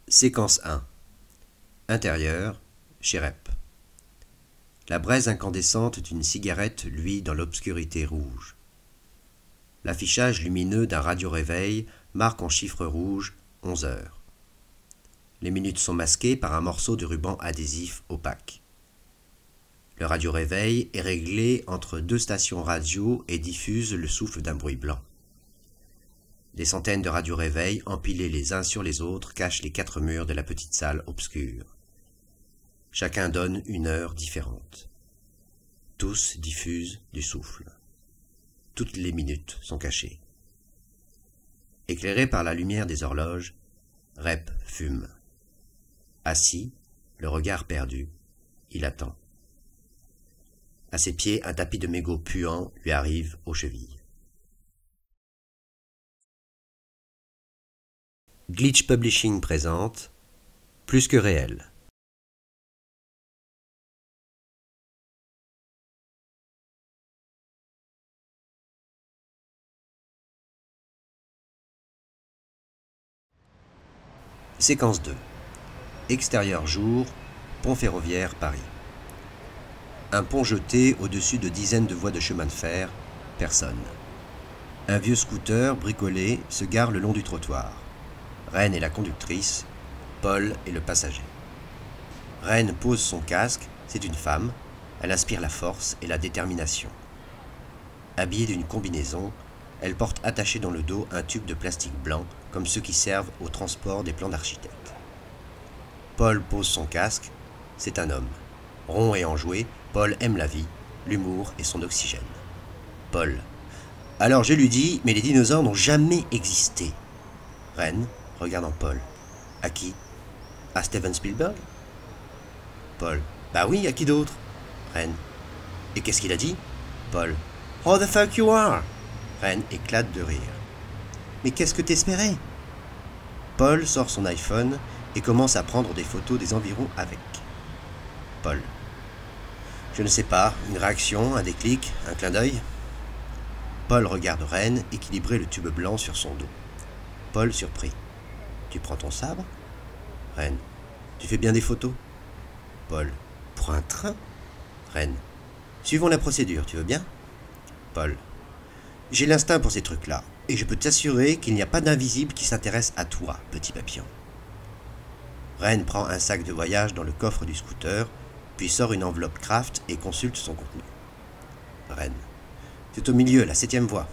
Séquence 1. Intérieur, chez Rep. La braise incandescente d'une cigarette luit dans l'obscurité rouge. L'affichage lumineux d'un radio-réveil marque en chiffres rouges 11 heures. Les minutes sont masquées par un morceau de ruban adhésif opaque. Le radio-réveil est réglé entre deux stations radio et diffuse le souffle d'un bruit blanc. Des centaines de radio-réveils empilés les uns sur les autres cachent les quatre murs de la petite salle obscure. Chacun donne une heure différente. Tous diffusent du souffle. Toutes les minutes sont cachées. Éclairé par la lumière des horloges, Rep fume. Assis, le regard perdu, il attend. À ses pieds, un tapis de mégots puant lui arrive aux chevilles. Glitch Publishing présente Plus que réel. Séquence 2. Extérieur jour, pont ferroviaire Paris. Un pont jeté au-dessus de dizaines de voies de chemin de fer, personne. Un vieux scooter bricolé se gare le long du trottoir. Reine est la conductrice, Paul est le passager. Reine pose son casque, c'est une femme, elle inspire la force et la détermination. Habillée d'une combinaison, elle porte attaché dans le dos un tube de plastique blanc, comme ceux qui servent au transport des plans d'architectes. Paul pose son casque, c'est un homme. Rond et enjoué, Paul aime la vie, l'humour et son oxygène. Paul. Alors je lui dis, mais les dinosaures n'ont jamais existé. Reine, regardant Paul. À qui? À Steven Spielberg? Paul. Bah oui, à qui d'autre? Reine. Et qu'est-ce qu'il a dit? Paul. How the fuck you are? Reine éclate de rire. Mais qu'est-ce que t'espérais? Paul sort son iPhone et commence à prendre des photos des environs avec. Paul. Je ne sais pas, une réaction, un déclic, un clin d'œil? Paul regarde Reine équilibrer le tube blanc sur son dos. Paul surpris. Tu prends ton sabre? Reine. Tu fais bien des photos? Paul. Pour un train? Reine. Suivons la procédure, tu veux bien? Paul. J'ai l'instinct pour ces trucs-là, et je peux t'assurer qu'il n'y a pas d'invisible qui s'intéresse à toi, petit papillon. Reine prend un sac de voyage dans le coffre du scooter, puis sort une enveloppe craft et consulte son contenu. Reine. C'est au milieu, la 7e voie.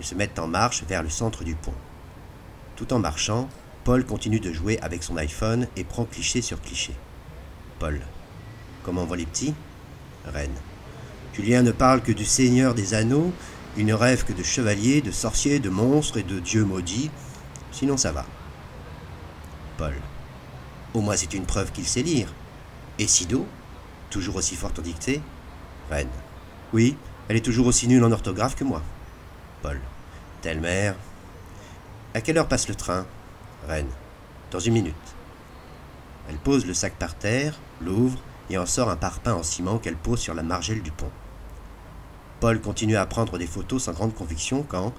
Ils se mettent en marche vers le centre du pont. Tout en marchant, Paul continue de jouer avec son iPhone et prend cliché sur cliché. Paul. Comment vont les petits? Reine. Julien ne parle que du Seigneur des Anneaux, il ne rêve que de chevaliers, de sorciers, de monstres et de dieux maudits. Sinon ça va. Paul. Au moins c'est une preuve qu'il sait lire. Et Sido? Toujours aussi forte en dictée? Reine. Oui, elle est toujours aussi nulle en orthographe que moi. Paul. Telle mère. À quelle heure passe le train? Reine. Dans 1 minute. Elle pose le sac par terre, l'ouvre et en sort un parpaing en ciment qu'elle pose sur la margelle du pont. Paul continue à prendre des photos sans grande conviction quand...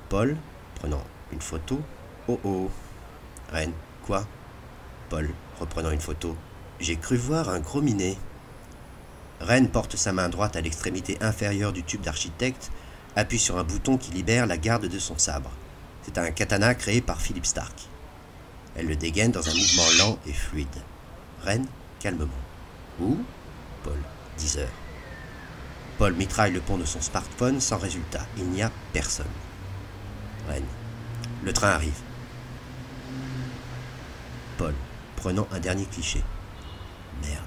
Paul, prenant une photo... Oh oh. Reine. Quoi? Paul, reprenant une photo. J'ai cru voir un gros minet. Reine porte sa main droite à l'extrémité inférieure du tube d'architecte, appuie sur un bouton qui libère la garde de son sabre. C'est un katana créé par Philippe Stark. Elle le dégaine dans un mouvement lent et fluide. Reine, calmement. Où? Paul, 10 heures. Paul mitraille le pont de son smartphone sans résultat. Il n'y a personne. Reine. Le train arrive. Paul, prenant un dernier cliché. Merde.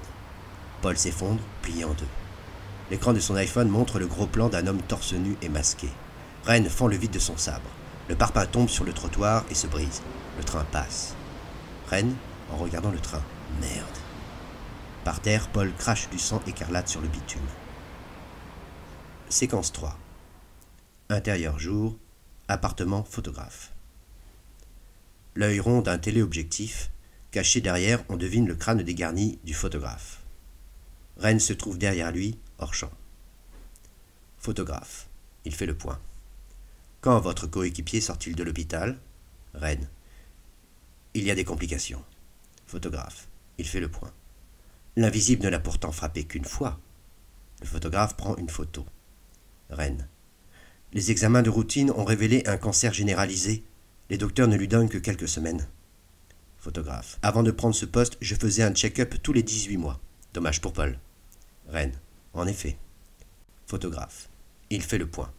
Paul s'effondre, plié en deux. L'écran de son iPhone montre le gros plan d'un homme torse nu et masqué. Reine fend le vide de son sabre. Le parpaing tombe sur le trottoir et se brise. Le train passe. Reine, en regardant le train. Merde. Par terre, Paul crache du sang écarlate sur le bitume. Séquence 3. Intérieur jour, appartement photographe. L'œil rond d'un téléobjectif, caché derrière, on devine le crâne dégarni du photographe. Reine se trouve derrière lui, hors champ. Photographe. Il fait le point. Quand votre coéquipier sort-il de l'hôpital? Reine. Il y y a des complications. Photographe. Il fait le point. L'invisible ne l'a pourtant frappé qu'une fois. Le photographe prend une photo. Reine. Les examens de routine ont révélé un cancer généralisé. Les docteurs ne lui donnent que quelques semaines. Photographe. Avant de prendre ce poste, je faisais un check-up tous les 18 mois. Dommage pour Paul. Reine. En effet. Photographe. Il fait le point.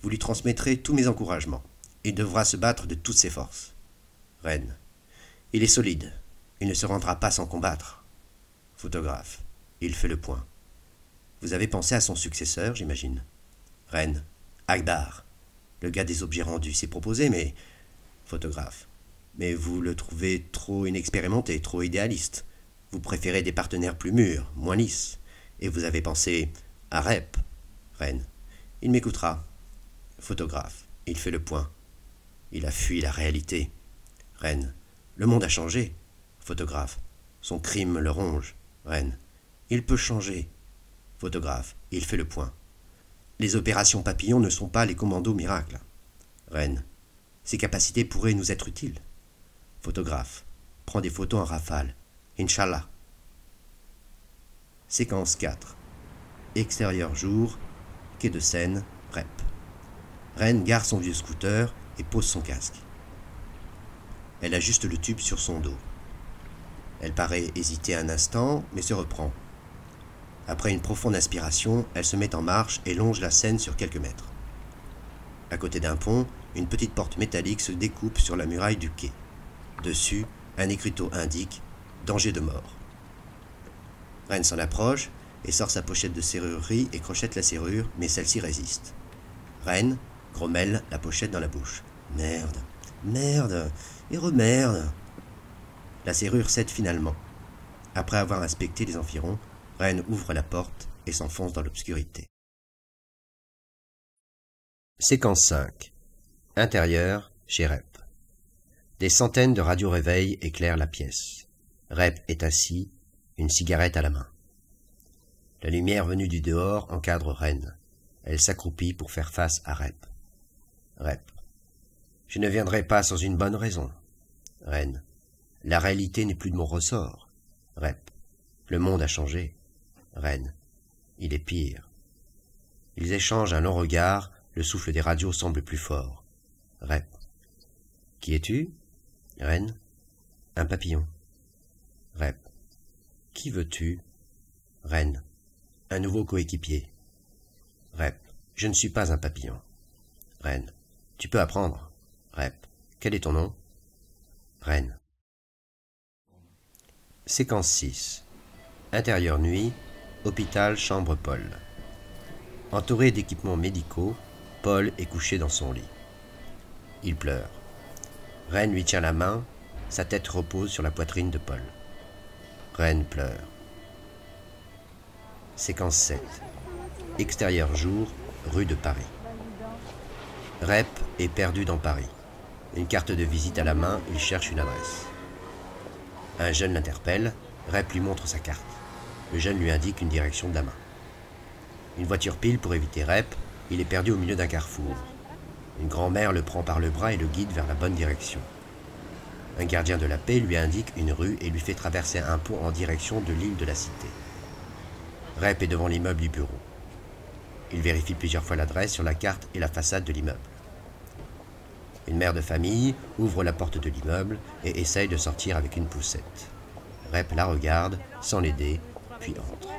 Vous lui transmettrez tous mes encouragements. Il devra se battre de toutes ses forces. Reine. Il est solide. Il ne se rendra pas sans combattre. Photographe. Il fait le point. Vous avez pensé à son successeur, j'imagine. Reine. Akbar. Le gars des objets rendus s'est proposé, mais... Photographe. Mais vous le trouvez trop inexpérimenté, trop idéaliste. Vous préférez des partenaires plus mûrs, moins lisses. Et vous avez pensé à Rep. Reine. Il m'écoutera. Photographe. Il fait le point. Il a fui la réalité. Reine. Le monde a changé. Photographe. Son crime le ronge. Reine. Il peut changer. Photographe. Il fait le point. Les opérations papillons ne sont pas les commandos miracles. Reine. Ses capacités pourraient nous être utiles. Photographe. Prend des photos en rafale. Inch'Allah. Séquence 4. Extérieur jour. Quai de Seine. Rep. Reine gare son vieux scooter et pose son casque. Elle ajuste le tube sur son dos. Elle paraît hésiter un instant, mais se reprend. Après une profonde inspiration, elle se met en marche et longe la Seine sur quelques mètres. À côté d'un pont, une petite porte métallique se découpe sur la muraille du quai. Dessus, un écriteau indique « Danger de mort ». Reine s'en approche et sort sa pochette de serrurerie et crochette la serrure, mais celle-ci résiste. Reine grommelle la pochette dans la bouche. « Merde, merde, et remerde !» La serrure cède finalement. Après avoir inspecté les environs, Reine ouvre la porte et s'enfonce dans l'obscurité. Séquence 5. Intérieur, chez Rep. Des centaines de radio-réveils éclairent la pièce. Rep est assis, une cigarette à la main. La lumière venue du dehors encadre Reine. Elle s'accroupit pour faire face à Rep. Rep. Je ne viendrai pas sans une bonne raison. Reine. La réalité n'est plus de mon ressort. Rep. Le monde a changé. Reine. Il est pire. Ils échangent un long regard, le souffle des radios semble plus fort. Rep. Qui es-tu? Reine. Un papillon. Rep. Qui veux-tu? Reine. Un nouveau coéquipier. Rep. Je ne suis pas un papillon. Reine. Tu peux apprendre. Rep. Quel est ton nom? Reine. Séquence 6. Intérieur nuit, hôpital chambre Paul. Entouré d'équipements médicaux, Paul est couché dans son lit. Il pleure. Reine lui tient la main, sa tête repose sur la poitrine de Paul. Reine pleure. Séquence 7. Extérieur jour, rue de Paris. Rep est perdu dans Paris. Une carte de visite à la main, il cherche une adresse. Un jeune l'interpelle, Rep lui montre sa carte. Le jeune lui indique une direction de la main. Une voiture pile pour éviter Rep, il est perdu au milieu d'un carrefour. Une grand-mère le prend par le bras et le guide vers la bonne direction. Un gardien de la paix lui indique une rue et lui fait traverser un pont en direction de l'île de la Cité. Rep est devant l'immeuble du bureau. Il vérifie plusieurs fois l'adresse sur la carte et la façade de l'immeuble. Une mère de famille ouvre la porte de l'immeuble et essaye de sortir avec une poussette. Rep la regarde, sans l'aider, puis entre.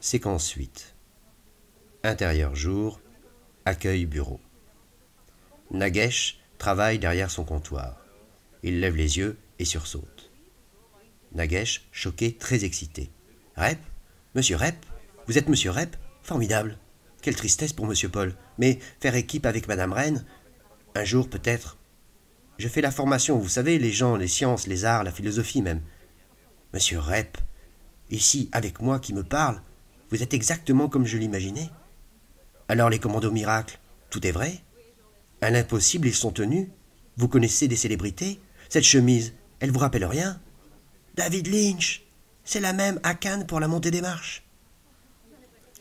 Séquence 8. Intérieur jour, accueil bureau. Nagesh travaille derrière son comptoir. Il lève les yeux et sursaute. Nagesh, choqué, très excité. « Rep? Monsieur Rep? Vous êtes Monsieur Rep? Formidable! Quelle tristesse pour Monsieur Paul. Mais faire équipe avec Madame Reine? Un jour peut-être. Je fais la formation, vous savez, les gens, les sciences, les arts, la philosophie même. Monsieur Rep, ici, avec moi qui me parle, vous êtes exactement comme je l'imaginais. Alors les commandos miracles, tout est vrai? À l'impossible, ils sont tenus? Vous connaissez des célébrités? Cette chemise, elle vous rappelle rien? David Lynch, c'est la même à Cannes pour la montée des marches.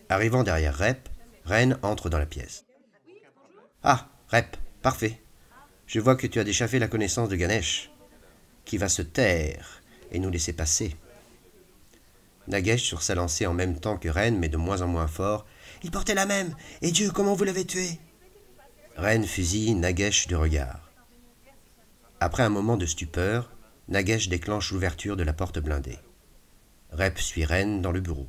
Arrivant derrière Rep, Reine entre dans la pièce. Ah, Rep, parfait. Je vois que tu as déjà fait la connaissance de Ganesh, qui va se taire et nous laisser passer. Nagesh, sur sa lancée en même temps que Ren, mais de moins en moins fort. « Il portait la même. Et Dieu, comment vous l'avez tué ?» Ren fusille Nagesh du regard. Après un moment de stupeur, Nagesh déclenche l'ouverture de la porte blindée. Rep suit Ren dans le bureau.